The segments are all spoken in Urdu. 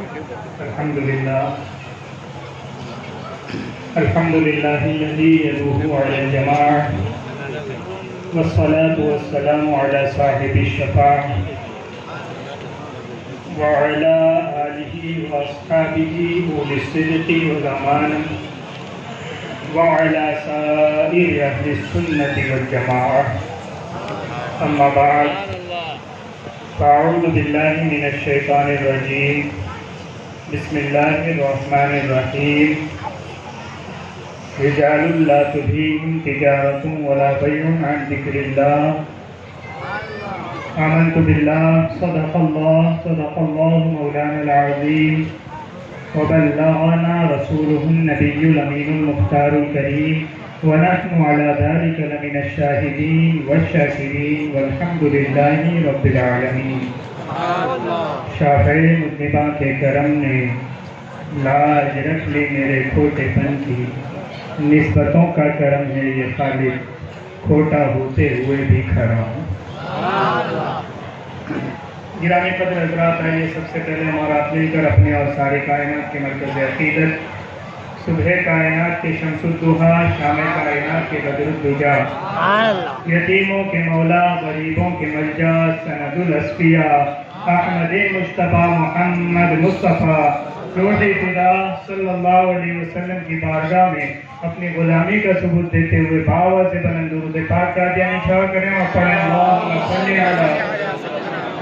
الحمد لله الذي يدوم على الجماع والصلاة والسلام على صاحب الشفاعة وعلى آله وأصحابه أولي الصدق والأمانة وعلى سائر أهل السنة والجماعة. أما بعد فأعوذ بالله من الشيطان الرجيم. بسم الله الرحمن الرحيم. رجال لا تلهيهم تجارة ولا بيع عن ذكر الله. آمنت بالله صدق الله مولانا العظيم وبلغنا رسوله النبي الأمين المختار الكريم ونحن على ذلك لمن الشاهدين والشاكرين والحمد لله رب العالمين. شافع مذنبا کے کرم نے لاج رکھ لی میرے کھوٹے پن کی. نسبتوں کا کرم ہے یہ خالق، کھوٹا ہوتے ہوئے بھی کھڑا ہوں. گرامی قدر حضرات، آئیے سب سے پہلے ہمارا مل کر اپنے اور سارے کائنات کے مرکز عقیدت، صبح کائنات کے شمس الضحیٰ، شام کائنات کے بدر الدجا، یتیموں کے مولا، غریبوں کے ملجا، سند الاصفیاء، احمد مصطفیٰ محمد مصطفیٰ روح خدا صلی اللہ علیہ وسلم کی بارگاہ میں اپنی غلامی کا ثبوت دیتے ہوئے باوا سے بلند درود پاک کا جان نثار کریں اور پڑھیں اللہم صلی علی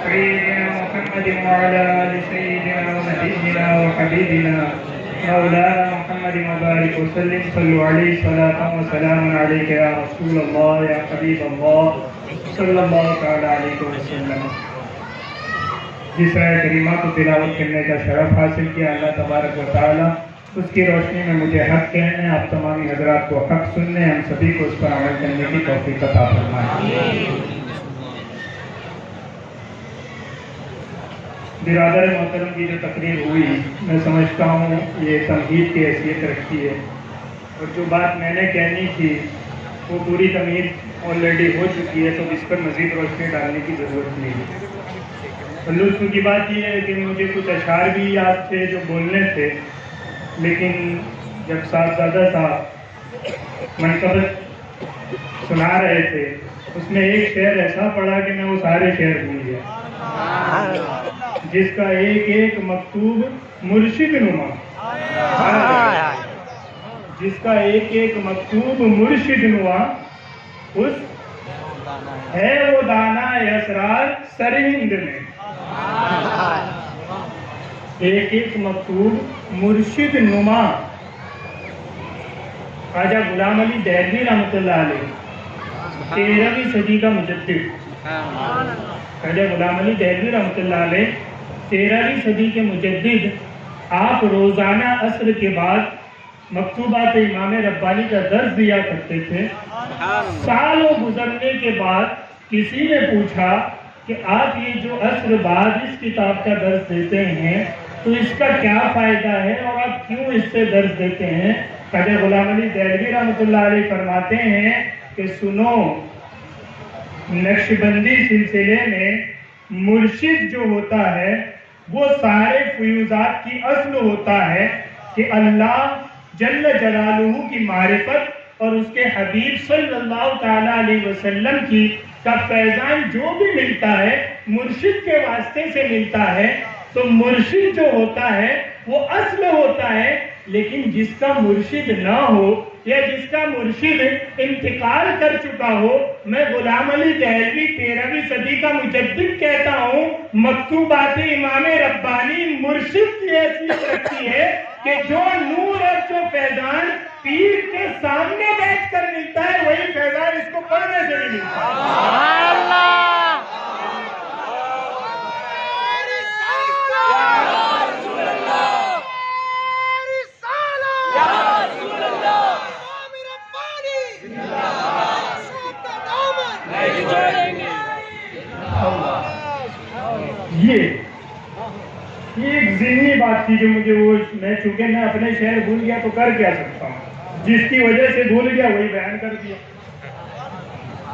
سیدنا محمد وعلی آل سیدنا ونبینا وحبیبنا مولانا محمد مبارک وسلم. صلو علیہ صلاۃ و سلام علیک یا رسول اللہ یا حبیب اللہ صلی اللہ تعالی علیہ وسلم. جس آیت کریمہ کو تلاوت کرنے کا شرف حاصل کیا، اللہ تبارک و تعالی اس کی روشنی میں مجھے حق کہنے، آپ تمامی حضرات کو حق سننے، ہم سبھی کو اس پر عمل کرنے کی توفیق عطا فرمائے. برادر محترم کی جو تقریر ہوئی، میں سمجھتا ہوں یہ تمہید کی حیثیت رکھتی ہے، اور جو بات میں نے کہنی تھی وہ پوری تمہید آلریڈی ہو چکی ہے، تو اس پر مزید روشنی ڈالنے کی ضرورت نہیں ہے. لطف کی بات یہ ہے کہ مجھے کچھ اشعار بھی یاد تھے جو بولنے تھے، لیکن جب صاحبزادہ صاحب منقبت سنا رہے تھے اس میں ایک شعر ایسا پڑھا کہ میں وہ سارے شعر بھول گیا، جس کا ایک ایک مکتوب مرشد نما، جس کا ایک ایک مکتوب مرشد نما، اس ہے وہ دانا اسرار سرہند میں. ایک ایک مکتوب مرشد نما. خواجہ غلام علی دہلوی رحمۃ اللہ علیہ 13ویں صدی کا مجدد. خواجہ غلام علی دہلوی رحمۃ اللہ علیہ 13ویں صدی کے مجدد. آپ روزانہ عصر کے بعد مکتوبات امام ربانی کا درس دیا کرتے تھے. سالوں گزرنے کے بعد کسی نے پوچھا کہ آپ یہ جو عصر بعد اس کتاب کا درس دیتے ہیں تو اس کا کیا فائدہ ہے اور آپ کیوں اس سے درس دیتے ہیں؟ خواجہ غلام علی دہلوی رحمۃ اللہ علیہ فرماتے ہیں کہ سنو، نقشبندی سلسلے میں مرشد جو ہوتا ہے وہ سارے فیوزات کی اصل ہوتا ہے کہ اللہ جل جلالہ کی معرفت اور اس کے حبیب صلی اللہ تعالی علیہ وسلم کی کا فیضان جو بھی ملتا ہے مرشد کے واسطے سے ملتا ہے. تو مرشد جو ہوتا ہے وہ اصل ہوتا ہے، لیکن جس کا مرشد نہ ہو یا جس کا مرشد انتقال کر چکا ہو، میں غلام علی دہلوی 13ویں صدی کا مجدد کہتا ہوں، مکتوبات امام ربانی مرشد کی حیثیت رکھتی ہے کہ جو نور اور جو فیضان پیر کے سامنے بیٹھ کر ملتا ہے وہی فیضان اس کو پڑھنے سے بھی ملتا ہے. یہ ایک ذہنی بات تھی جو مجھے میں چونکہ میں اپنے شہر بھول گیا تو کر کیا سکتا ہوں، جس کی وجہ سے بھول گیا وہی بیان کر دیا.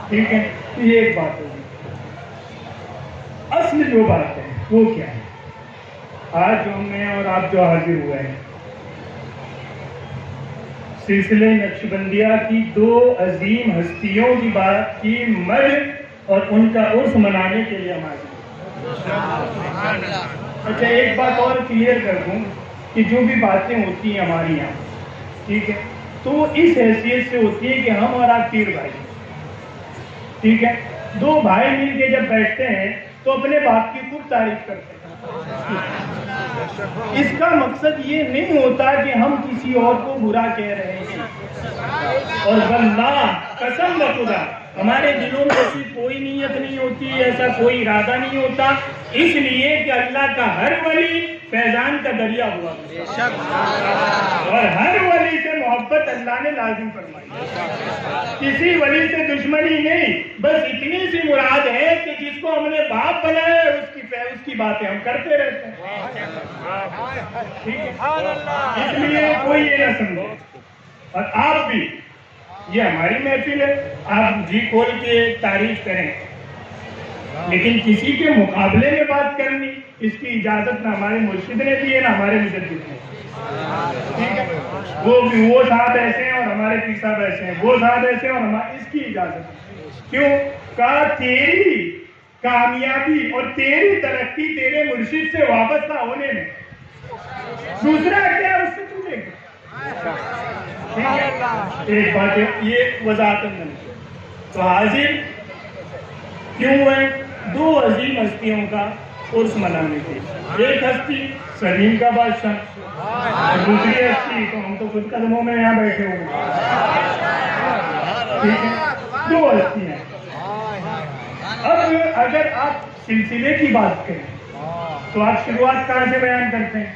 ٹھیک ہے، یہ ایک بات ہوگی. اصل جو بات ہے وہ کیا ہے؟ آج جو میں اور آپ جو حاضر ہوئے ہیں سلسلے نقشبندیہ کی دو عظیم ہستیوں کی بات کی مد اور ان کا عرس منانے کے لیے ہم حاضر ہیں۔ اچھا ایک بات اور کلیئر کر دوں کہ جو بھی باتیں ہوتی ہیں ہماری یہاں، ٹھیک ہے، تو اس حیثیت سے ہوتی ہے کہ ہم اور آپ پیر بھائی، ٹھیک ہے، دو بھائی مل کے جب بیٹھتے ہیں تو اپنے باپ کی خوب تعریف کرتے ہیں۔ اس کا مقصد یہ نہیں ہوتا کہ ہم کسی اور کو برا کہہ رہے ہیں، اور واللہ قسم خدا ہمارے دلوں میں ایسی کوئی نیت نہیں ہوتی، ایسا کوئی ارادہ نہیں ہوتا، اس لیے کہ اللہ کا ہر ولی فیضان کا دریا ہوا اور ہر ولی سے محبت اللہ نے لازم فرمائی، کسی ولی سے دشمنی نہیں، بس اتنی سی مراد ہے کہ جس کو ہم نے باپ بنایا ہے اس کی باتیں ہم کرتے رہتے ہیں، اس لیے کوئی یہ نہ سمجھے۔ اور آپ بھی، یہ ہماری محفل ہے، آپ جی کھول کے تعریف کریں، لیکن کسی کے مقابلے میں بات کرنی اس کی اجازت نہ ہمارے مرشد نے دی ہے نہ ہمارے مجدد نے، ٹھیک ہے، وہ صاحب ایسے ہیں اور ہمارے پیر صاحب ایسے ہیں، وہ صاحب ایسے ہیں اور ہمارے، اس کی اجازت ہے۔ کیوں؟ کہا تیری کامیابی اور تیری ترقی تیرے مرشد سے وابستہ ہونے میں، دوسرا کیا اس سے تجھے ایک بات ہے، یہ وضاحت نہیں۔ تو حاضر کیوں ہوئے؟ دو عظیم ہستیوں کا عرس منانے کے، ایک ہستی سلیم کا بادشاہ، دوسری ہستی تو ہم تو خود قدموں میں یہاں بیٹھے ہوئے، ٹھیک ہے، دو ہستیاں۔ اب اگر آپ سلسلے کی بات کریں تو آپ شروعات کہاں سے بیان کرتے ہیں؟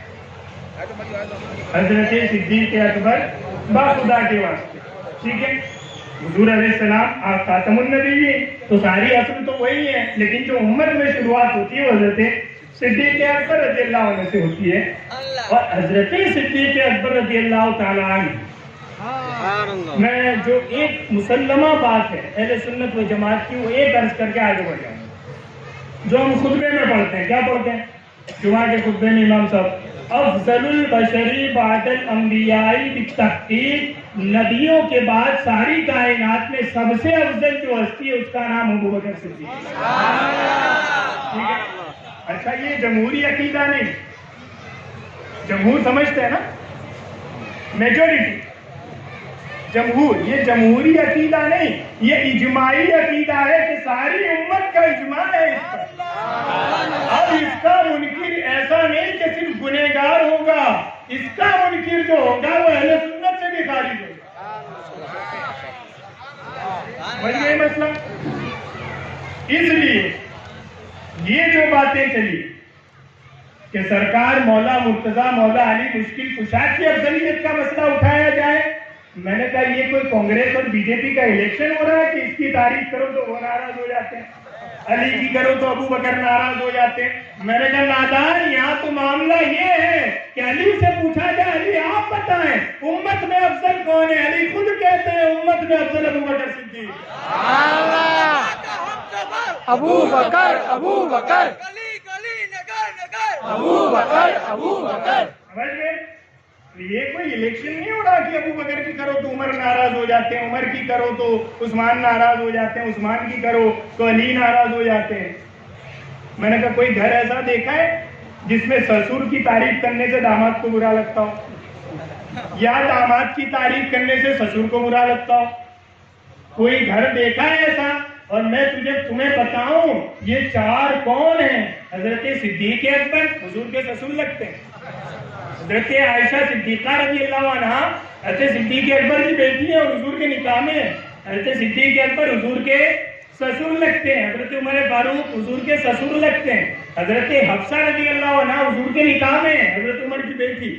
حضرت صدیق اکبر باخدا کے واسطے، ٹھیک ہے، حضور علیہ السلام آپ خاتم النبی، تو ساری اصل تو وہی ہے، لیکن جو امت میں شروعات ہوتی ہے وہ حضرت صدیق اکبر رضی اللہ عنہ سے ہوتی ہے، اور حضرت صدیق اکبر رضی اللہ تعالیٰ عنہ میں جو ایک مسلمہ بات ہے اہل سنت و جماعت کی، وہ ایک عرض کر کے آگے بڑھ جائیں، جو ہم خطبے میں پڑھتے ہیں، کیا پڑھتے ہیں جمعہ کے خطبے میں؟ امام صاحب افضل البشری بعد الانبیاء بالتحقیق، نبیوں کے بعد ساری کائنات میں سب سے افضل جو ہستی ہے اس کا نام ابو بکر صدیق، ٹھیک ہے۔ اچھا یہ جمہوری عقیدہ نہیں، جمہور سمجھتے ہیں نا، میجورٹی، جمہور، یہ جمہوری عقیدہ نہیں، یہ اجماعی عقیدہ ہے کہ ساری امت کا اجماع ہے اس پر۔ اب اس کا منکر ایسا نہیں کہ صرف گنہگار ہوگا، اس کا منکر جو ہوگا وہ اہل سنت سے بھی خارج ہوگا، وہی ہے مسئلہ۔ اس لیے یہ جو باتیں چلی کہ سرکار مولا مرتضیٰ مولا علی مشکل کشا کی افضلیت کا مسئلہ اٹھایا جائے، میں نے کہا یہ کوئی کانگریس اور بی جے پی کا الیکشن ہو رہا ہے کہ اس کی تعریف کرو تو وہ ناراض ہو جاتے ہیں، علی کی کرو تو ابو بکر ناراض ہو جاتے ہیں۔ میں نے کہا نادان، یہاں تو معاملہ یہ ہے کہ علی سے پوچھا جائے، علی آپ بتائیں امت میں افضل کون ہے؟ علی خود کہتے ہیں امت میں افضل ابو بکر صدیق، ابو بکر ابو بکر ابو بکر ابو بکر۔ سمجھ گئے؟ یہ کوئی الیکشن نہیں ہو رہا کہ ابو بکر کی کرو تو عمر ناراض ہو جاتے ہیں، عمر کی کرو تو عثمان ناراض ہو جاتے ہیں، عثمان کی کرو تو علی ناراض ہو جاتے ہیں۔ میں نے کہا کوئی گھر ایسا دیکھا ہے جس میں سسر کی تعریف کرنے سے داماد کو برا لگتا ہو، یا داماد کی تعریف کرنے سے سسر کو برا لگتا ہو؟ کوئی گھر دیکھا ہے ایسا؟ اور میں تمہیں بتاؤں یہ چار کون ہیں؟ حضرت صدیق اکبر حضور کے سسر لگتے ہیں، حضرت عائشہ صدیقہ رضی اللہ عنہ حضرت صدیق اکبر کی بیٹی ہے اور حضور کے نکاح میں حضرت صدیق اکبر حضور کے سسر لگتے ہیں، حضرت عمر فاروق حضور کے سسر لگتے ہیں، حضرت حفصہ رضی اللہ عنہ حضور کے نکاح میں حضرت عمر کی بیٹی،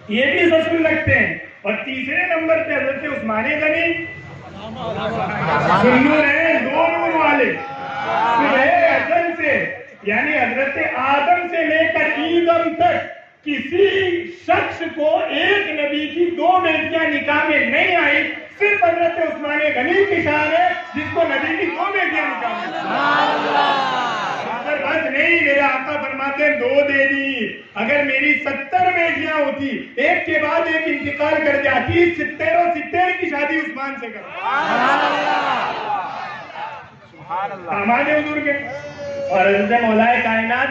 یہ بھی سسر لگتے ہیں۔ اور تیسرے نمبر پہ حضرت عثمان غنی، سنور ہیں، دو نور والے، صبح ازل سے، یعنی حضرت آدم سے لے کر عیدم تک کسی شخص کو ایک نبی کی دو بیٹیاں نکاح میں نہیں آئی، صرف حضرت عثمان غنی کی شان ہے جس کو نبی کی دو بیٹیاں نکاح میں۔ بس نہیں، میرا آقا فرماتے ہیں 2 دے دی. اگر میری 70 بیٹیاں ہوتی ایک کے بعد ایک انتقال کر جاتی 70 کی شادی عثمان سے کر. داماد حضور کے اور حضرت مولا کائنات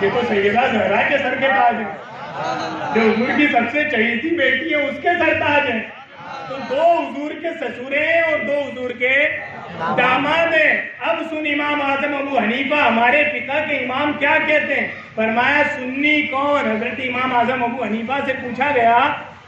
یہ تو سیدہ زہرا کے سر کے تاج ہیں جو حضور کی سب سے چہیتی بیٹی ہے اس کے سر تاج ہیں. تو 2 حضور کے سسرے ہیں اور 2 حضور کے داماد ہیں. اب سن امام اعظم ابو حنیفہ ہمارے فقہ کے امام کیا کہتے ہیں. فرمایا سنی کون. حضرت امام اعظم ابو حنیفہ سے پوچھا گیا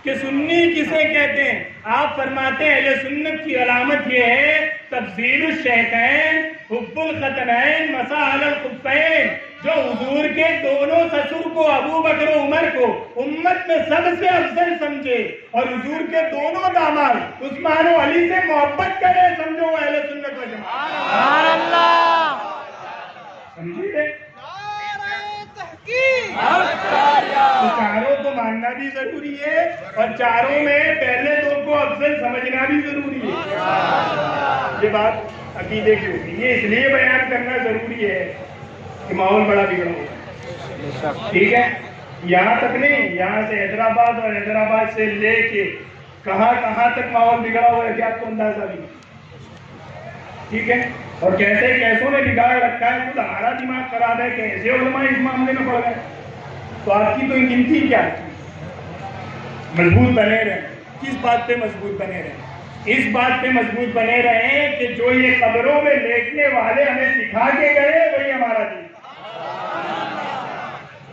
کہ سنی کسے کہتے ہیں. آپ فرماتے ہیں اہل سنت کی علامت یہ ہے تفضیل الشیخین حب الختنین مسح علی الخفین. جو حضور کے دونوں سسر کو ابو بکر و عمر کو امت میں سب سے افضل سمجھے اور حضور کے دونوں داماد عثمان و علی سے محبت کرے سمجھو وہ اہل سنت و جماعت. سبحان اللہ. سمجھیے تو چاروں کو ماننا بھی ضروری ہے اور چاروں میں پہلے 2 کو افضل سمجھنا بھی ضروری ہے. یہ بات عقیدے کی ہوتی ہے. یہ اس لیے بیان کرنا ضروری ہے کہ ماحول بڑا بگڑا ہوا. ٹھیک ہے. یہاں تک نہیں یہاں سے حیدرآباد اور حیدرآباد سے لے کے کہاں تک ماحول بگڑا ہوا ہے کہ آپ کو اندازہ نہیں. ٹھیک ہے. اور کیسوں نے بگاڑ رکھا ہے خود ہمارا دماغ خراب ہے کہ ایسے علماء اس معاملے میں پڑ گئے. تو آپ کی تو گنتی کیا مضبوط بنے رہے. کس بات پہ مضبوط بنے رہے. اس بات پہ مضبوط بنے رہے کہ جو یہ قبروں میں لیٹنے والے ہمیں سکھا کے گئے وہی ہمارا دین.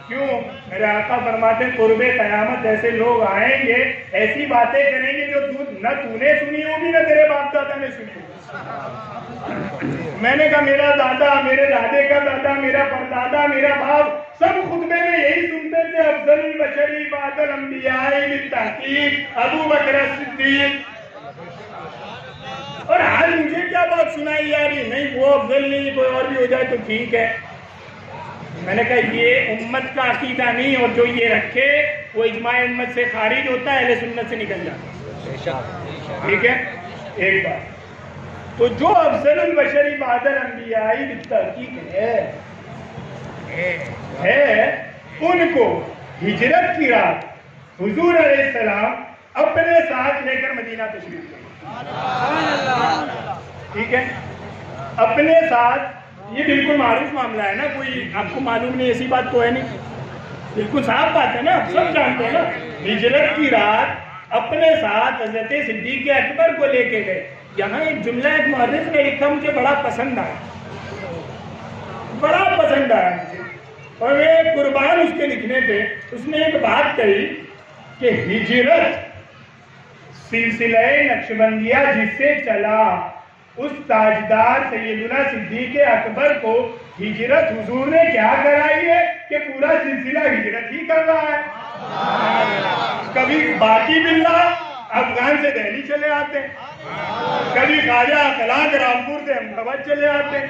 کیوں میرے آقا فرماتے ہیں قرب قیامت ایسے لوگ آئیں گے ایسی باتیں کریں گے جو نہ تو نے سنی ہوگی نہ تیرے باپ دادا نے سنی ہوگی. میں نے کہا میرا دادا میرے دادے کا دادا میرا پردادا میرا باپ سب خطبے میں یہی سنتے تھے افضل البشر بعد الانبیاء بالتحقیق ابو بکر صدیق. اور آج مجھے کیا بات سنائی جا رہی. نہیں وہ افضل نہیں کوئی اور بھی ہو جائے تو ٹھیک ہے. میں نے کہا یہ امت کا عقیدہ نہیں اور جو یہ رکھے وہ اجماع امت سے خارج ہوتا ہے اہل سنت سے نکل جاتا ہے. ٹھیک ہے. ایک بات تو جو افضل البشر بعد الانبیاء بالتحقیق ہے ان کو ہجرت کی رات حضور علیہ السلام اپنے ساتھ لے کر مدینہ تشریف لائے. ٹھیک ہے. اپنے ساتھ یہ بالکل معروف معاملہ ہے نا. کوئی آپ کو معلوم نہیں ایسی بات تو ہے نہیں. بالکل صاف بات ہے نا سب جانتے ہیں نا. ہجرت کی رات اپنے ساتھ حضرت صدیق اکبر کو لے کے گئے. یہاں ایک جملہ ایک مؤرخ نے لکھا مجھے بڑا پسند آیا مجھے اور میں قربان اس کے لکھنے پہ. اس نے ایک بات کہی کہ ہجرت سلسلہ نقشبندیہ جس سے چلا اس تاجدار سیدنا صدیق اکبر کو ہجرت حضور نے کیا کرائی ہے کہ پورا سلسلہ ہجرت ہی کر رہا ہے. کبھی باقی باللہ افغان سے دہلی چلے آتے ہیں کبھی خواجہ اخلاق رامپور سے احمد آباد چلے آتے ہیں.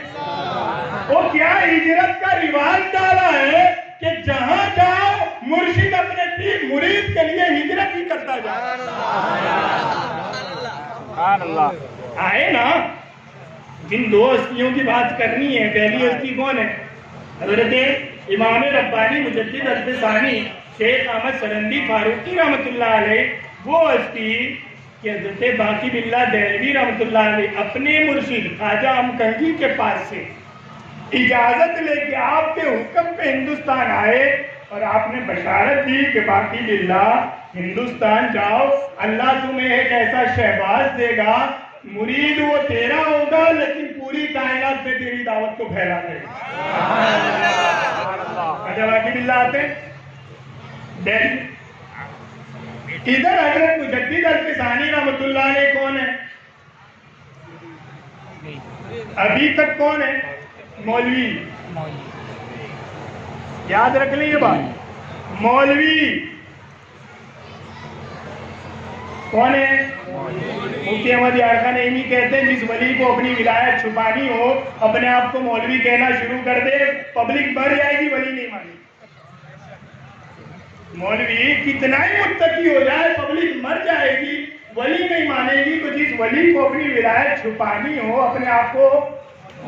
وہ کیا ہجرت کا رواج ڈالا ہے کہ جہاں جاؤ مرشد اپنے پیر مرید کے لیے ہجرت ہی کرتا جائے. آئے نا جن 2 ہستیوں کی بات کرنی ہے. پہلی ہستی کون ہے. حضرت امام ربانی مجدد حضرت ثانی شیخ احمد سرندی فاروقی رحمۃ اللہ علیہ. وہ ہستی کہ حضرت باقی باللہ دہلوی رحمۃ اللہ علیہ اپنے مرشد خواجہ امکنگی کے پاس سے اجازت لے کے آپ کے حکم پہ ہندوستان آئے اور آپ نے بشارت دی کہ باقی باللہ ہندوستان جاؤ اللہ تمہیں ایک ایسا شہباز دے گا مرید وہ تیرا ہوگا لیکن پوری کائنات میں تیری دعوت کو پھیلا دے گا. خواجہ باقی باللہ آتے دہلی. ادھر حضرت مجدد حضرت ثانی رحمۃ اللہ علیہ کون ہے ابھی تک کون ہے. مولوی. یاد رکھ لیں یہ بات. مولوی کون ہے. مفتی احمد یار خان نعیمی کہتے ہیں جس ولی کو اپنی ولایت چھپانی ہو اپنے آپ کو مولوی کہنا شروع کر دے پبلک بڑھ جائے گی ولی نہیں مانے. مولوی کتنا ہی متقی ہو جائے پبلک مر جائے گی ولی نہیں مانے گی. تو جس ولی کو اپنی ولایت چھپانی ہو اپنے آپ کو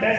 10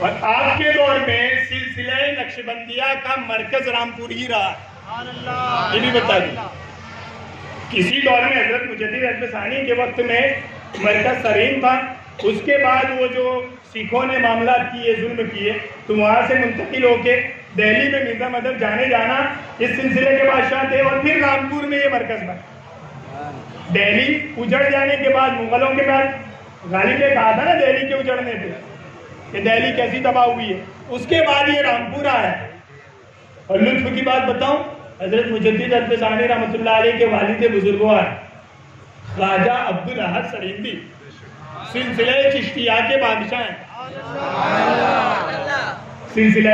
اور آپ کے دور میں سلسلہ نقشبندیہ کا مرکز رامپور ہی رہا، یہ بھی بتا دیں۔ کسی دور میں حضرت مجدد اجل ثانی کے وقت میں مرکز سرین تھا، اس کے بعد وہ جو سکھوں نے معاملات کیے، ظلم کیے، تو وہاں سے منتقل ہو کے دہلی میں مرزا مدد جانے جانا اس سلسلے کے بادشاہ تھے، اور پھر رامپور میں یہ مرکز بنا۔ دہلی اجڑ جانے کے بعد مغلوں کے بعد غالب نے کہا تھا نا دہلی کے اجڑنے پہ کہ دہلی کیسی تباہ ہوئی ہے، اس کے بعد یہ رامپور آیا۔ اور لطف کی بات بتاؤں، حضرت مجدد اجل ثانی رحمۃ اللہ علیہ کے والد بزرگوار خواجہ عبدالاحد سریندی سلسلہ چشتیہ کے بادشاہ ہیں، سلسلہ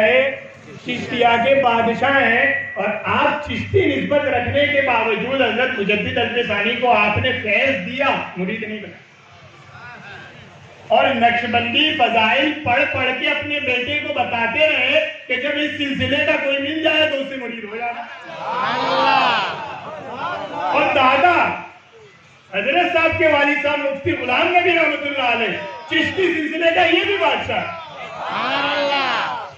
چشتیہ کے بادشاہ ہیں، اور آپ چشتی نسبت رکھنے کے باوجود حضرت مجدد اجل ثانی کو آپ نے فیض دیا، مرید نہیں بنا، اور نقشبندی فضائل پڑھ پڑھ کے اپنے بیٹے کو بتاتے رہے کہ جب اس سلسلے کا کوئی مل جائے تو اس سے مرید ہو جانا۔ اور دادا حضرت صاحب کے والد صاحب مفتی غلام نبی رحمۃ اللہ علیہ چشتی سلسلے کا یہ بھی بادشاہ،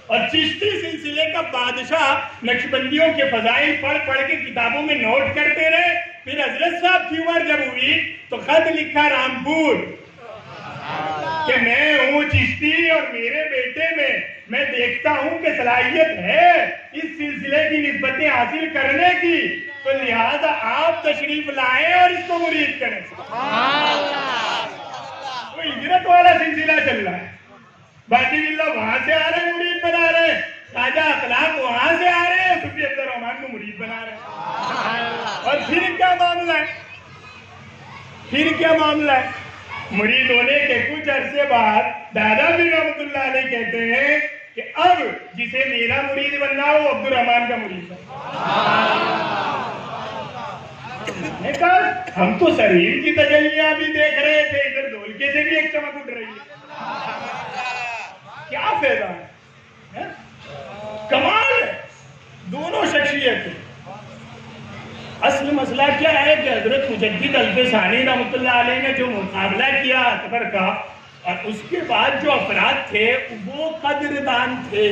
اور چشتی سلسلے کا بادشاہ نقشبندیوں کے فضائل پڑھ پڑھ کے کتابوں میں نوٹ کرتے رہے۔ پھر حضرت صاحب کی عمر جب ہوئی تو خط لکھا رامپور کہ میں ہوں چشتی اور میرے بیٹے میں دیکھتا ہوں کہ صلاحیت ہے اس سلسلے کی نسبتیں حاصل کرنے کی، تو لہذا آپ تشریف لائیں اور اس کو مرید کریں۔ وہ ہجرت والا سلسلہ چل رہا ہے، باقی اللہ وہاں سے آ رہے ہیں مرید بنا رہے ہیں، خواجہ اخلاق وہاں سے آ رہے ہیں، صوفی عبد الرحمن کو مرید بنا رہے ہیں۔ اور پھر کیا معاملہ ہے، پھر کیا معاملہ ہے؟ مرید ہونے کے کچھ عرصے بعد دادا بھی رحمۃ اللہ علیہ کہتے ہیں کہ اب جسے میرا مرید بننا ہو عبد الرحمن کا مرید نے کہا ہم تو سریر کی تجلیاں بھی دیکھ رہے تھے، ادھر دھولکے سے بھی ایک چمک اٹھ رہی ہے، کیا فائدہ ہے؟ کمال ہے دونوں شخصیتیں۔ اصل مسئلہ کیا ہے کہ حضرت مجدد اجل ثانی رحمۃ اللہ علیہ نے جو مقابلہ کیا اکبر کا، اور اس کے بعد جو افراد تھے وہ قدردان تھے،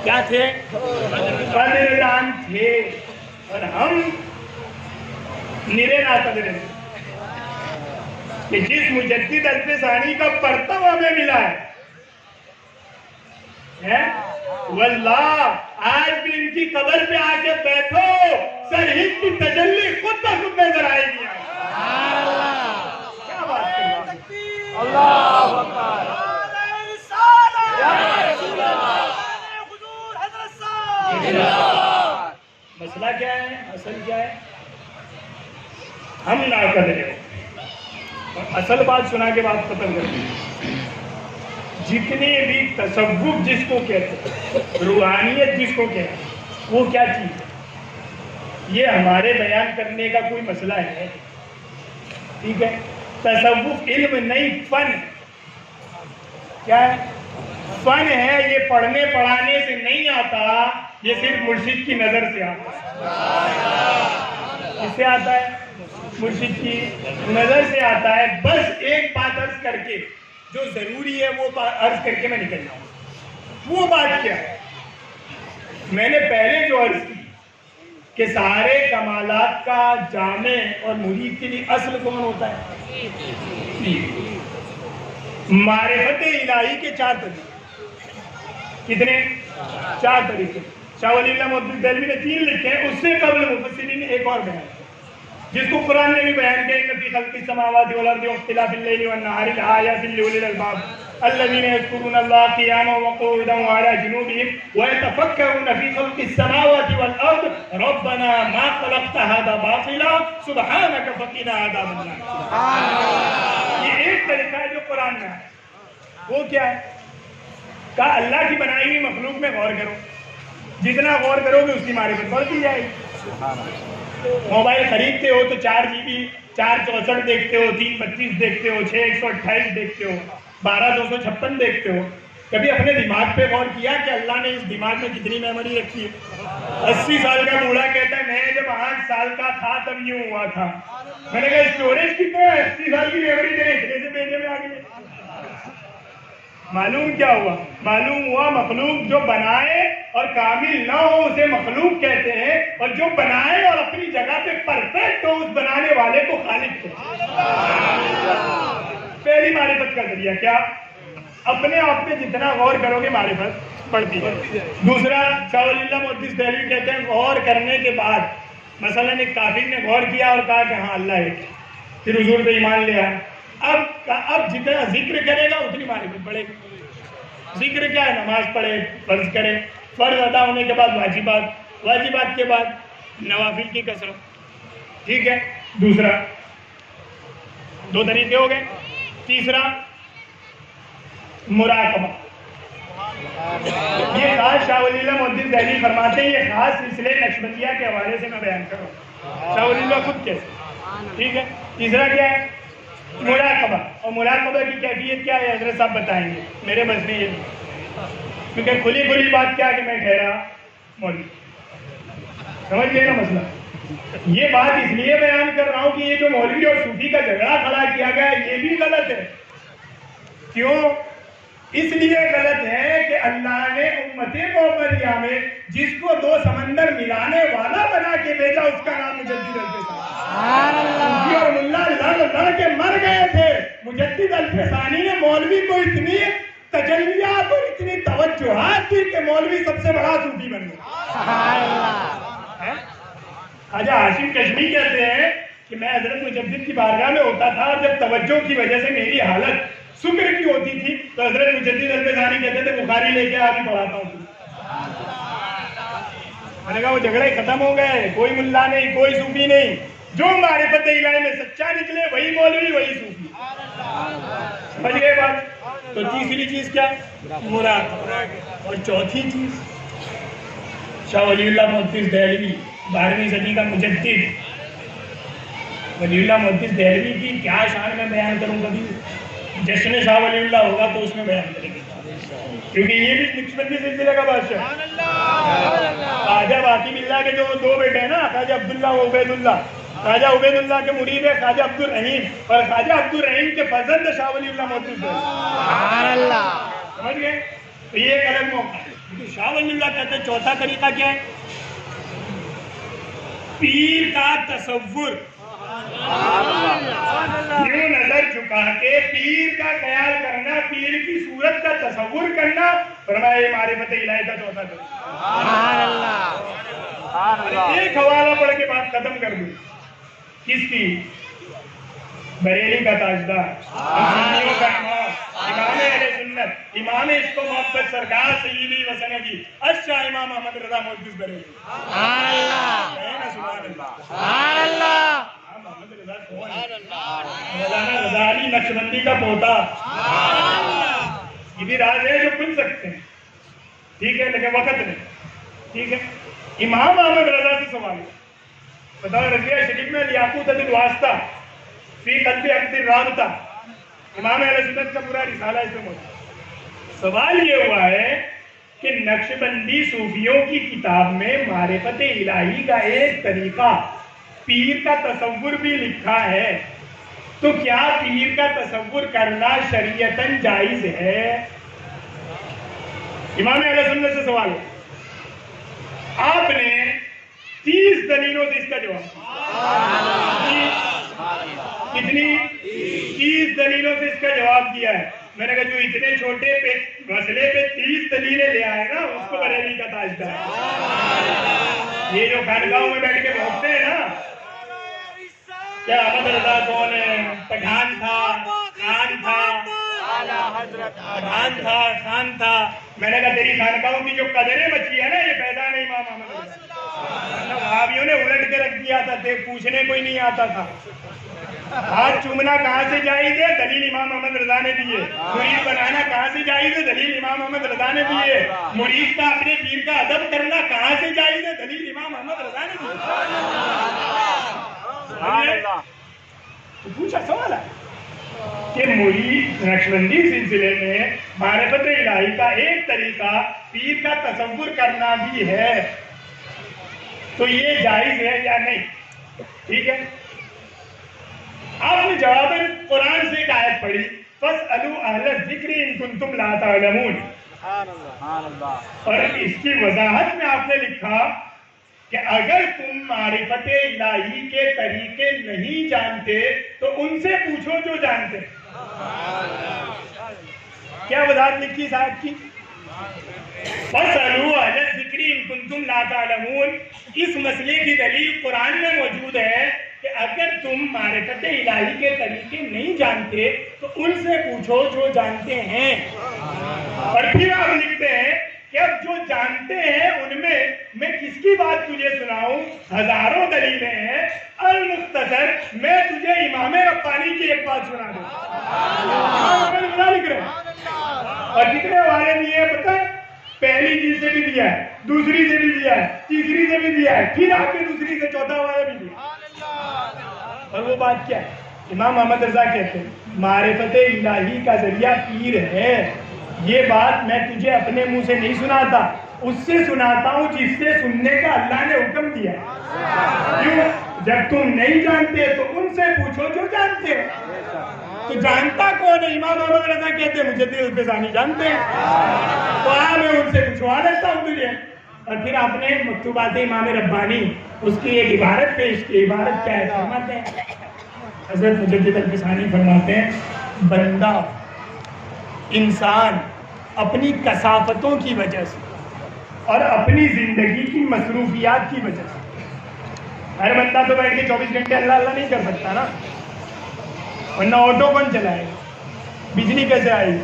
کیا تھے؟ قدردان تھے، اور ہم نرے ناقدر ہیں کہ جس مجدد اجل ثانی کا پرتو ہمیں ملا ہے، واللہ آج بھی ان کی قبر پہ آ کے بیٹھو، سرحد کی تجلی خود بخود نظر آئے گی۔ کیا بات کر رہے ہیں؟ اللہ اکبر، مسئلہ کیا ہے؟ اصل کیا ہے؟ ہم ناقدر ہیں، اور اصل بات سنا کے بعد ختم کر دیں۔ جتنے بھی تصوف جس کو کہتے ہیں، روحانیت جس کو کہتے ہیں، وہ کیا چیز ہے؟ یہ ہمارے بیان کرنے کا کوئی مسئلہ ہے؟ ٹھیک ہے، تصوف علم نہیں، فن ہے۔ کیا ہے؟ فن ہے، یہ پڑھنے پڑھانے سے نہیں آتا، یہ صرف مرشد کی نظر سے آتا ہے۔ کس سے آتا ہے؟ مرشد کی نظر سے آتا ہے۔ بس ایک بات عرض کر کے جو ضروری ہے وہ عرض کر کے میں نکل جاؤں۔ وہ بات کیا ہے؟ میں نے پہلے جو عرض کی کہ سارے کمالات کا جامع اور مرید کے لیے اصل کون ہوتا ہے؟ معرفت الہی کے 4 طریقے۔ کتنے؟ 4 طریقے۔ شاہ ولی اللہ محدث دہلوی نے 3 لکھے ہیں، اس سے قبل مفسرین نے ایک اور بیان، جس کو قرآن نے بھی بیان کیا کہ فی خلق السماوات والارض واختلاف اللیل والنہار لآیات لأولی الالباب الذین یذکرون اللہ قیاما وقعودا وعلی جنوبہم ویتفکرون فی خلق السماوات والارض ربنا ما خلقت هذا باطلا سبحانک فقنا عذاب النار۔ یہ ایک طریقہ ہے جو قرآن میں ہے۔ وہ کیا ہے؟ کہا اللہ کی بنائی ہوئی مخلوق میں غور کرو، جتنا غور کرو گے اس کی معرفت بڑھتی جائے گی۔ موبائل خریدتے ہو تو 4 GB 464 دیکھتے ہو، 332 دیکھتے ہو، 6128 دیکھتے ہو، 12256 دیکھتے ہو۔ کبھی اپنے دماغ پہ غور کیا کہ اللہ نے اس دماغ میں کتنی میموری رکھی ہے؟ 80 سال کا بوڑھا کہتا ہے میں جب 8 سال کا تھا تب یوں ہوا تھا۔ میں نے کہا اسٹوریج کتنے ہے؟ 80 سال کی میموری تیرے اتنے سے پیجے میں آ گئی ہے۔ معلوم کیا ہوا؟ معلوم ہوا مخلوق جو بنائے اور کامل نہ ہو اسے مخلوق کہتے ہیں، اور جو بنائے اور اپنی جگہ پہ پرفیکٹ ہو اس بنانے والے کو خالق کہتے ہیں۔ پہلی معرفت کا ذریعہ کیا؟ اپنے آپ پہ جتنا غور کرو گے معرفت بڑھتی ہے۔ دوسرا، شاہ ولی اللہ محدث دہلوی کہتے ہیں غور کرنے کے بعد مثلا ایک کافر نے غور کیا اور کہا کہ ہاں اللہ ایک ہے، پھر حضور پہ ایمان لیا، اب جتنا ذکر کرے گا اتنی معرفت بڑھے گی۔ ذکر کیا ہے؟ نماز پڑھے، فرض کرے، فرض ادا ہونے کے بعد واجبات، واجبات کے بعد نوافل کی کثرت، ٹھیک ہے۔ دوسرا، دو طریقے ہو گئے۔ تیسرا، مراقبہ۔ یہ خاص شاہ ولی اللہ محدث دہلوی فرماتے ہیں، یہ خاص سلسلے نقشبندیہ کے حوالے سے میں بیان کروں، شاہ ولی اللہ خود کہتے، ٹھیک ہے۔ تیسرا کیا ہے؟ مراقبہ۔ اور مراقبہ کی کیفیت کیا ہے حضرت صاحب بتائیں گے، میرے بس میں یہ کیونکہ کھلی بات کیا کہ میں ٹھہرا مولوی، سمجھ گئے نا مسئلہ۔ یہ بات اس لیے بیان کر رہا ہوں کہ یہ جو مولوی اور صوفی کا جھگڑا کھڑا کیا گیا ہے یہ بھی غلط ہے۔ کیوں؟ اس لیے غلط ہے کہ اللہ نے امت محمدیہ میں جس کو دو سمندر ملانے والا بنا کے بھیجا اس کا نام مجدد الفسانی، اور ملا لڑ کے مر گئے تھے۔ مجدد الفسانی نے مولوی کو اتنی تجلیات اور اتنی توجہات دی کہ مولوی سب سے بڑا صوفی بن گیا۔ خواجہ ہاشم کشمی کہتے ہیں کہ میں حضرت مجدد کی بارگاہ میں ہوتا تھا، جب توجہ کی وجہ سے میری حالت شکر کی ہوتی تھی تو حضرت مجدد الفسانی کہتے تھے بخاری لے کے آگے پڑھاتا ہوں۔ میں نے کہا وہ جھگڑے ختم ہو گئے، کوئی ملا نہیں، کوئی صوفی نہیں، جو معرفت الہی میں سچا نکلے وہی مولوی وہی صوفی۔ سمجھ گئے بات؟ تو تیسری چیز کیا؟ مراقبہ۔ اور چوتھی چیز، شاہ ولی اللہ محدث دہلوی 12ویں صدی کا مجدد، ولی اللہ محدث دہلوی کی کیا شان میں بیان کروں، کبھی جشن شاہ ولی اللہ ہوگا تو اس میں بیان کریں گے، کیونکہ یہ بھی نقشبندی سلسلے کا بادشاہ ہے۔ خواجہ باقی اللہ کے جو دو بیٹے ہیں نا، خواجہ عبداللہ و عبید اللہ، خواجہ عبید اللہ کے مرید ہے خواجہ عبد الرحیم، اور خواجہ عبد الرحیم کے فرزند شاہ ولی اللہ محدث دہلوی، سمجھ گئے؟ تو یہ ایک الگ موقع ہے۔ شاہ ولی اللہ کہتے ہیں چوتھا طریقہ کیا ہے؟ پیر کا تصور، یوں نظر جھکا کے پیر کا خیال کرنا، پیر کی صورت کا تصور کرنا، فرمایا یہ معرفت الہی کا چوتھا طریقہ۔ ایک حوالہ پڑھ کے بات ختم کر دوں، کس کی؟ بریلی کا تاجدار، سنیوں کا امام، امام اہل سنت، امام عشق و محبت سرکار سیدی و سندی اشاہ امام احمد رضا محدث بریلی۔ سبحان اللہ، سبحان اللہ۔ محمد رضا کون ہے؟ مولانا غزالی نقشبندی کا پوتا۔ یہ بھی راز ہے جو کھل سکتے ہیں، ٹھیک ہے، لیکن وقت نہیں، ٹھیک ہے۔ امام احمد رضا سے سوال ہے، بتاؤ رضیہ شریف میں لیاقوت الواسطہ فی قلب عبد الرابطہ، امام اہل سنت کا پورا رسالہ اس میں موجود۔ سوال یہ ہوا ہے کہ نقشبندی صوفیوں کی کتاب میں معرفت الہی کا ایک طریقہ پیر کا تصور بھی لکھا ہے، تو کیا پیر کا تصور کرنا شریعتاً جائز ہے؟ امام اہل سنت سے سوال ہے، آپ نے 30 دلیلوں سے اس کا جواب، کتنی؟ 30 دلیلوں سے اس کا جواب دیا ہے۔ میں نے کہا جو اتنے چھوٹے مسئلے پہ 30 دلیلیں لے آئے نا اس کو بریلی کا تاجدار۔ یہ جو خانقاہوں میں بیٹھ کے بھوکتے ہیں نا، کیا احمد رضا کون ہے؟ پٹھان تھا، خان تھا، پٹھان تھا، خان تھا۔ میں نے کہا تیری خانقاہوں کی جو قدریں بچی ہے نا یہ پیدا نہیں امام احمد رضا، وہابیوں نے الٹ کے رکھ دیا تھا، پوچھنے کوئی نہیں آتا تھا۔ ہاتھ چومنا کہاں سے جائز ہے؟ دلیل امام احمد رضا نے دی ہے۔ مرید بنانا کہاں سے جائز ہے؟ دلیل امام احمد رضا نے دی ہے۔ مرید کا اپنے پیر کا ادب کرنا کہاں سے جائز ہے؟ دلیل امام احمد رضا نے دی ہے۔ تو پوچھا سوال ہے کہ مرید نقشبندی سلسلے میں معرفت الہی کا ایک طریقہ پیر کا تصور کرنا بھی ہے، تو یہ جائز ہے یا نہیں؟ ٹھیک ہے، آپ نے جواباً قرآن سے ایک آیت پڑھی فَاسْأَلُوا أَهْلَ الذِّكْرِ إِن كُنتُمْ لَا تَعْلَمُونَ. اور اس کی وضاحت میں آپ نے لکھا کہ اگر تم معرفت الہی کے طریقے نہیں جانتے تو ان سے پوچھو جو جانتے. کیا وضاحت لکھی صاحب کی؟ فَاسْأَلُوا أَهْلَ الذِّكْرِ إِن كُنتُمْ لَا تَعْلَمُونَ. اس مسئلے کی دلیل قرآن میں موجود ہے کہ اگر تم معرفت الہی کے طریقے نہیں جانتے تو ان سے پوچھو جو جانتے ہیں. اور پھر آپ لکھتے ہیں کہ اب جو جانتے ہیں ان میں کس کی بات تجھے سناؤں؟ ہزاروں دلیلیں ہیں. المختصر میں تجھے امام ربانی کی ایک بات سنا دوں. لکھ رہے ہیں اور کتنے والے دیے ہیں پتہ ہے؟ پہلی چیز سے بھی دیا ہے, دوسری سے بھی دیا ہے, تیسری سے بھی دیا ہے, پھر آپ کے دوسری سے چوتھا والا بھی دیا. اور وہ بات کیا ہے؟ امام محمد رضا کہتے ہیں معرفت الہی کا ذریعہ پیر ہے. یہ بات میں تجھے اپنے منہ سے نہیں سناتا, اس سے سناتا ہوں جس سے سننے کا اللہ نے حکم دیا. کیوں؟ جب تم نہیں جانتے تو ان سے پوچھو جو جانتے ہیں. تو جانتا کون ہے؟ امام محمد رضا کہتے ہیں مجھے دل فضانی جانتے ہیں, تو میں ان سے پوچھوا لیتا ہوں تجھے. اور پھر آپ نے مکتوبات امام ربانی اس کی ایک عبارت پیش کی. عبارت کیا ہے فرماتے ہیں حضرت مجدد الفسانی فرماتے ہیں بندہ انسان اپنی کثافتوں کی وجہ سے اور اپنی زندگی کی مصروفیات کی وجہ سے, ہر بندہ تو بیٹھ کے 24 گھنٹے اللہ اللہ نہیں کر سکتا نا, ورنہ آٹو کون چلائے گا, بجلی کیسے آئے گی,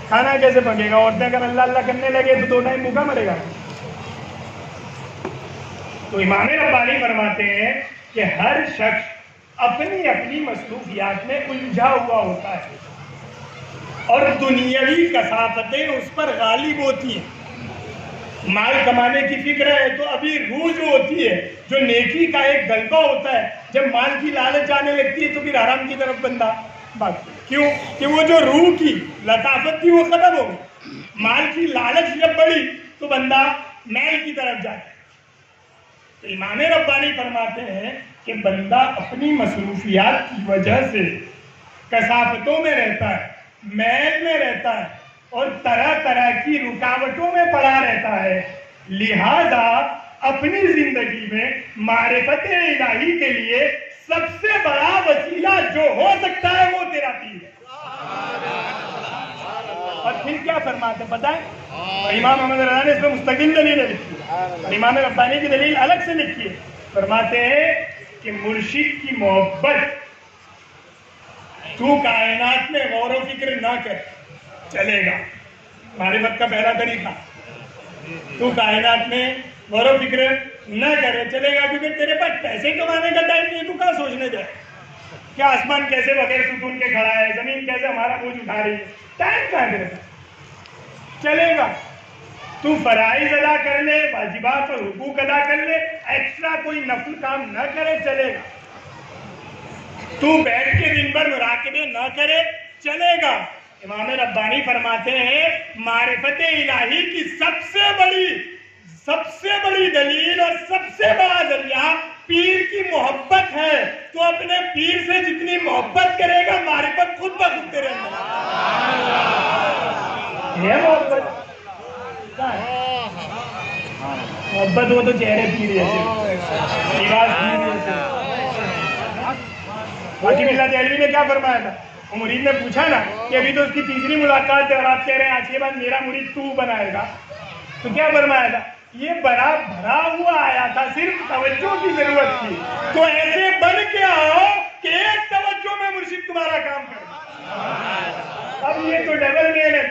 کھانا کیسے پکے گا؟ عورتیں اگر اللہ اللہ کرنے لگے تو 2 ٹائم بھوکا مرے گا. تو امام ربانی فرماتے ہیں کہ ہر شخص اپنی اپنی مصروفیات میں الجھا ہوا ہوتا ہے اور دنیاوی کثافتیں اس پر غالب ہوتی ہیں. مال کمانے کی فکر ہے تو ابھی روح جو ہوتی ہے, جو نیکی کا ایک غلبہ ہوتا ہے, جب مال کی لالچ آنے لگتی ہے تو پھر حرام کی طرف بندہ بھاگتا ہے. کیوں کہ وہ جو روح کی لطافت تھی وہ ختم ہو گئی. مال کی لالچ جب بڑھی تو بندہ میل کی طرف جاتا ہے. تو امام ربانی فرماتے ہیں کہ بندہ اپنی مصروفیات کی وجہ سے کثافتوں میں رہتا ہے, میل میں رہتا ہے اور طرح طرح کی رکاوٹوں میں پڑا رہتا ہے. لہذا اپنی زندگی میں معرفت الہی کے لیے سب سے بڑا وسیلہ جو ہو سکتا ہے وہ تیرا پیر ہے. اور پھر کیا فرماتے ہیں پتہ ہے؟ امام محمد رضا نے اس میں مستقل دلیل لکھی اور امام ربانی کی دلیل الگ سے لکھی ہے. فرماتے ہیں کہ مرشد کی محبت تو کائنات میں غور و فکر نہ کر چلے گا. معرفت کا پہلا طریقہ تو کائنات میں غور و فکر نہ کرے چلے گا, کیونکہ تیرے پاس پیسے کمانے کا ٹائم نہیں. تو کہاں سوچنے جائے کیا آسمان کیسے بغیر ستون کے کھڑا ہے, زمین کیسے ہمارا بوجھ اٹھا رہی ہے, ٹائم کہاں تیرے پاس چلے گا. تو فرائض ادا کر لے, واجبات اور حقوق ادا کر لے, ایکسٹرا کوئی نفل کام نہ کرے چلے گا. تو بیٹھ کے دن بھر مراقبے نہ کرے چلے گا. امام ربانی فرماتے ہیں معرفت الہی کی سب سے بڑی دلیل اور سب سے بڑا ذریعہ پیر کی محبت ہے. تو اپنے پیر سے جتنی محبت کرے گا معرفت خود بخود تیرے اندر. یہ محبت وہ تو چہرے پیر جیسے, لباس پیر جیسے. باقی اللہ دہلوی نے کیا فرمایا تھا؟ وہ مرید نے پوچھا نا کہ ابھی تو اس کی تیسری ملاقات ہے اور آپ کہہ رہے ہیں آج کے بعد میرا مرید تو بنائے گا, تو کیا فرمایا تھا؟ یہ بڑا بھرا ہوا آیا تھا, صرف توجہ کی ضرورت تھی, تو ایسے بن کے آؤ کہ ایک توجہ میں مرشد تمہارا کام کرے. اب یہ تو ڈبل میل ہے,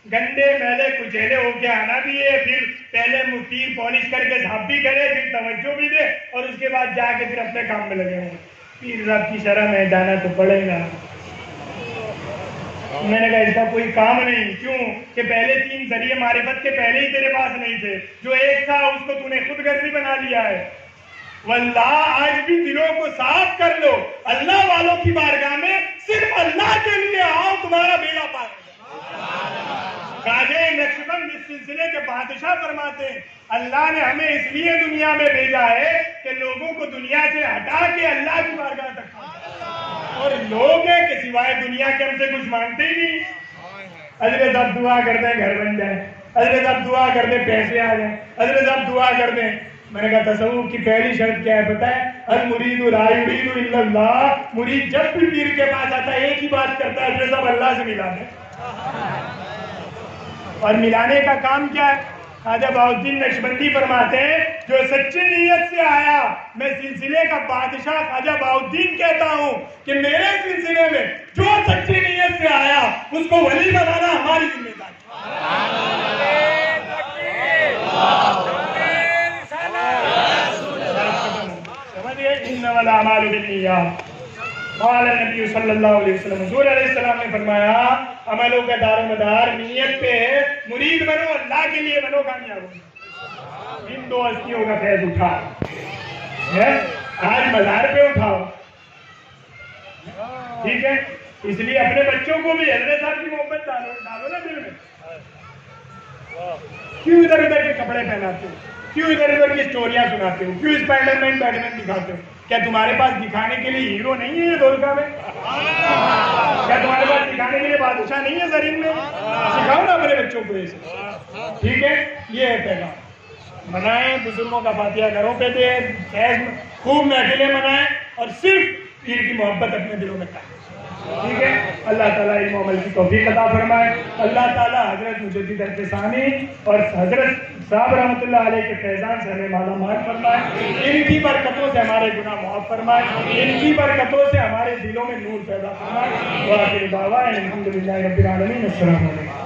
گندے میلے کچیلے ہو کے آنا بھی ہے, پھر پہلے پیر پالش کر کے صاف بھی کرے, پھر توجہ بھی دے, اور اس کے بعد جا کے پھر اپنے کام میں لگے ہوں. پیر صاحب کی شرح میں جانا تو پڑے گا. میں نے کہا اس کا کوئی کام نہیں. کیوں کہ پہلے 3 ذریعے معرفت کے پہلے ہی تیرے پاس نہیں تھے. جو ایک تھا اس کو تو نے خود غرضی بنا لیا ہے. واللہ آج بھی دلوں کو صاف کر لو, اللہ والوں کی بارگاہ میں صرف اللہ کے لیے آؤ, تمہارا بیڑا پار. خواجہ نقشبند اس سلسلے کے بادشاہ فرماتے ہیں اللہ نے ہمیں اس لیے دنیا میں بھیجا ہے کہ لوگوں کو دنیا سے ہٹا کے اللہ کی بارگاہ تک پہنچائے، اور لوگ ہیں کہ سوائے دنیا کے ہم سے کچھ مانتے ہی نہیں۔ حضرت صاحب دعا کرتے ہیں گھر بن جائے، حضرت صاحب دعا کرتے ہیں پیسے آ جائیں، حضرت صاحب دعا کرتے ہیں۔ میں نے کہا تصوف کی پہلی شرط کیا ہے پتہ ہے؟ المرید لا یرید الا اللہ۔ مرید جب بھی پیر کے پاس آتا ہے ایک ہی بات کرتا ہے، حضرت صاحب اللہ سے ملا دیں۔ اور ملانے کا کام کیا ہے؟ خواجہ بہاؤالدین نقشبندی فرماتے ہیں جو سچی نیت سے آیا، میں سلسلے کا بادشاہ خواجہ بہاؤالدین کہتا ہوں کہ میرے سلسلے میں جو سچی نیت سے آیا اس کو ولی بنانا ہماری ذمہ داری۔ سمجھئے؟ انما الاعمال بالنیات۔ قال نبی صلی اللہ علیہ وسلم، حضور علیہ السلام نے فرمایا عملوں کا دار و مدار نیت پہ ہے۔ مرید بنو، اللہ کے لیے بنو، کامیاب ہو۔ ان دو ہستیوں کا فیض اٹھا، آج مزار پہ اٹھاؤ، ٹھیک ہے؟ اس لیے اپنے بچوں کو بھی حضرت صاحب کی محبت ڈالو نا دل میں۔ کیوں ادھر ادھر کے کپڑے پہناتے ہو؟ کیوں ادھر ادھر کی اسٹوریاں سناتے ہو؟ کیوں اسپائڈر مین بیٹ مین دکھاتے ہو؟ کیا تمہارے پاس دکھانے کے لیے ہیرو نہیں ہے یہ دولکا میں؟ کیا تمہارے پاس دکھانے کے لیے بادشاہ نہیں ہے زرین میں؟ سکھاؤ نا اپنے بچوں کو ایسے، ٹھیک ہے؟ یہ ہے پیغام۔ منائیں، بزرگوں کا فاتحہ گھروں پہ دیں، خوب محفلیں منائیں، اور صرف پیر کی محبت اپنے دلوں میں کریں، ٹھیک ہے؟ اللہ تعالیٰ علم و عمل کی توفیق عطا فرمائے۔ اللہ تعالیٰ حضرت مجدد عرف ثانی اور حضرت صاحب رحمۃ اللہ علیہ کے فیضان سے ہمیں مالا مال فرمائے، ان کی برکتوں سے ہمارے گناہ معاف فرمائے، ان کی برکتوں سے ہمارے دلوں میں نور پیدا فرمائے۔ وآخر دعوانا الحمدللہ رب العالمین۔ السلام علیکم۔